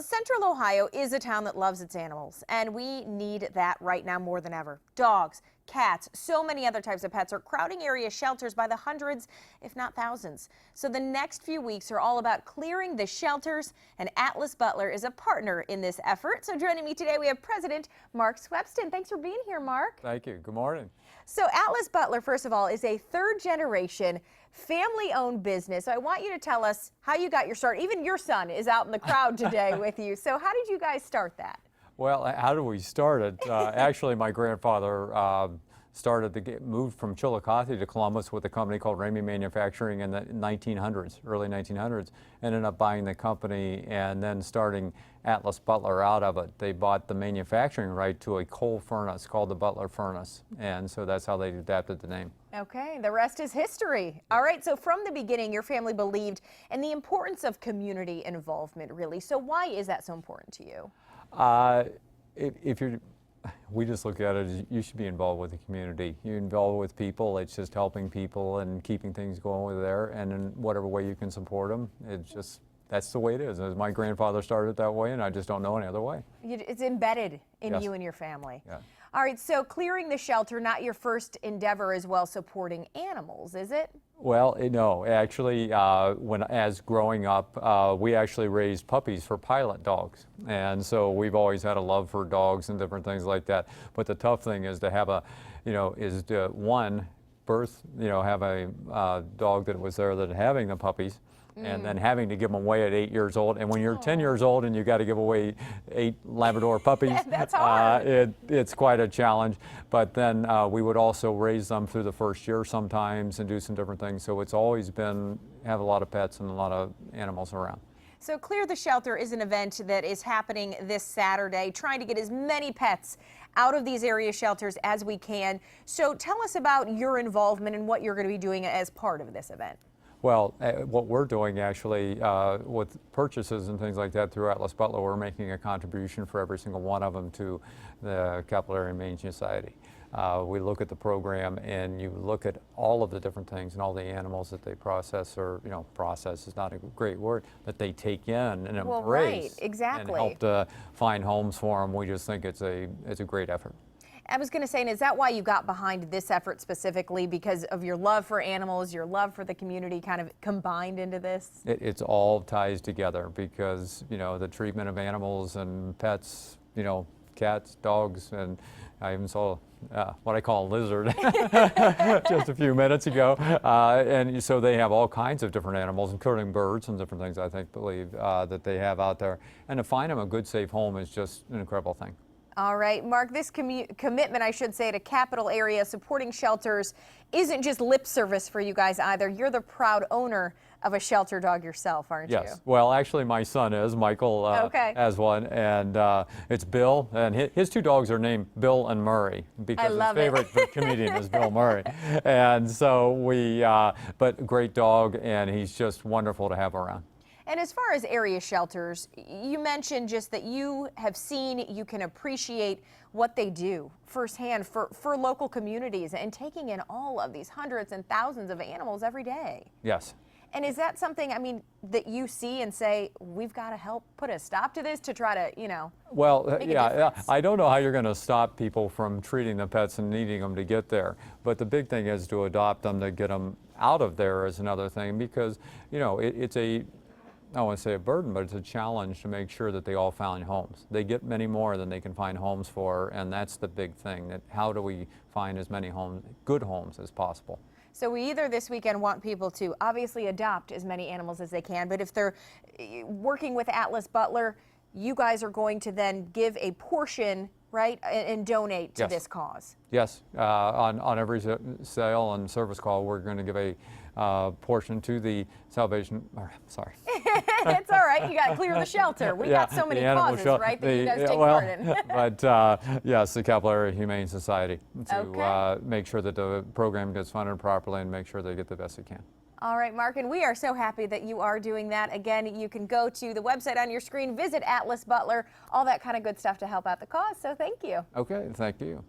Central Ohio is a town that loves its animals, and we need that right now more than ever. Dogs, cats, so many other types of pets are crowding area shelters by the hundreds, if not thousands. So the next few weeks are all about clearing the shelters, and Atlas Butler is a partner in this effort. So joining me today, we have President Mark Swepston. Thanks for being here, Mark. Thank you. Good morning. So Atlas Butler, first of all, is a third-generation family-owned business. So I want you to tell us how you got your start. Even your son is out in the crowd today with you. So how did you guys start that? Well, how did we start it? Actually, my grandfather moved from Chillicothe to Columbus with a company called Ramey Manufacturing in the 1900s, early 1900s. Ended up buying the company and then starting Atlas Butler out of it. They bought the manufacturing right to a coal furnace called the Butler furnace, and so that's how they adapted the name. Okay, the rest is history. All right, so from the beginning, your family believed in the importance of community involvement, really. So why is that so important to you? We just look at it as you should be involved with the community. You're involved with people. It's just helping people and keeping things going over there, and in whatever way you can support them. That's the way it is. As my grandfather started that way, and I just don't know any other way. It's embedded in Yes. you and your family. Yeah. All right, so clearing the shelter, not your first endeavor as well, supporting animals, is it? Well, no, actually, as growing up, we actually raised puppies for pilot dogs, and so we've always had a love for dogs and different things like that. But the tough thing is to have have a dog that was there that having the puppies. And then having to give them away at 8 years old. And when you're 10 years old and you got to give away 8 Labrador puppies, That's hard. It's quite a challenge. But then we would also raise them through the first year sometimes and do some different things. So it's always been, have a lot of pets and a lot of animals around. So Clear the Shelter is an event that is happening this Saturday, trying to get as many pets out of these area shelters as we can. So tell us about your involvement and what you're going to be doing as part of this event. Well, what we're doing actually with purchases and things like that through Atlas Butler, we're making a contribution for every single one of them to the Capital Area Humane Society. We look at the program and you look at all of the different things and all the animals that they process, or process is not a great word, that they take in and embrace. Well, right, exactly. And help to find homes for them. We just think it's a great effort. I was going to say, and is that why you got behind this effort specifically, because of your love for animals, your love for the community kind of combined into this? It's all ties together because, the treatment of animals and pets, cats, dogs, and I even saw what I call a lizard just a few minutes ago. And so they have all kinds of different animals, including birds and different things, believe that they have out there. And to find them a good, safe home is just an incredible thing. All right, Mark, this commitment, I should say, to Capital Area supporting shelters isn't just lip service for you guys either. You're the proud owner of a shelter dog yourself, aren't you? Yes. Well, actually, my son is. Michael has one, and it's Bill. And his two dogs are named Bill and Murray because his favorite comedian is Bill Murray. And so but great dog, and he's just wonderful to have around. And as far as area shelters, you mentioned just that you have seen, you can appreciate what they do firsthand for local communities and taking in all of these hundreds and thousands of animals every day. Yes. And is that something, that you see and say, we've got to help put a stop to this to try to, Well, yeah, I don't know how you're going to stop people from treating the pets and needing them to get there. But the big thing is to adopt them, to get them out of there is another thing, because, it's I don't want to say a burden, but it's a challenge to make sure that they all find homes. They get many more than they can find homes for, and that's the big thing, that how do we find as many good homes as possible. So we either this weekend want people to obviously adopt as many animals as they can, but if they're working with Atlas Butler, you guys are going to then give a portion, right, and donate to this cause. Yes, on every sale and service call, we're going to give a portion to the Salvation. Sorry. It's all right. You got to clear the shelter. We got so many causes, right, that you guys take part in. But yes, the Capital Area Humane Society to make sure that the program gets funded properly and make sure they get the best it can. All right, Mark, and we are so happy that you are doing that. Again, you can go to the website on your screen, visit Atlas Butler, all that kind of good stuff to help out the cause. So thank you. Okay, thank you.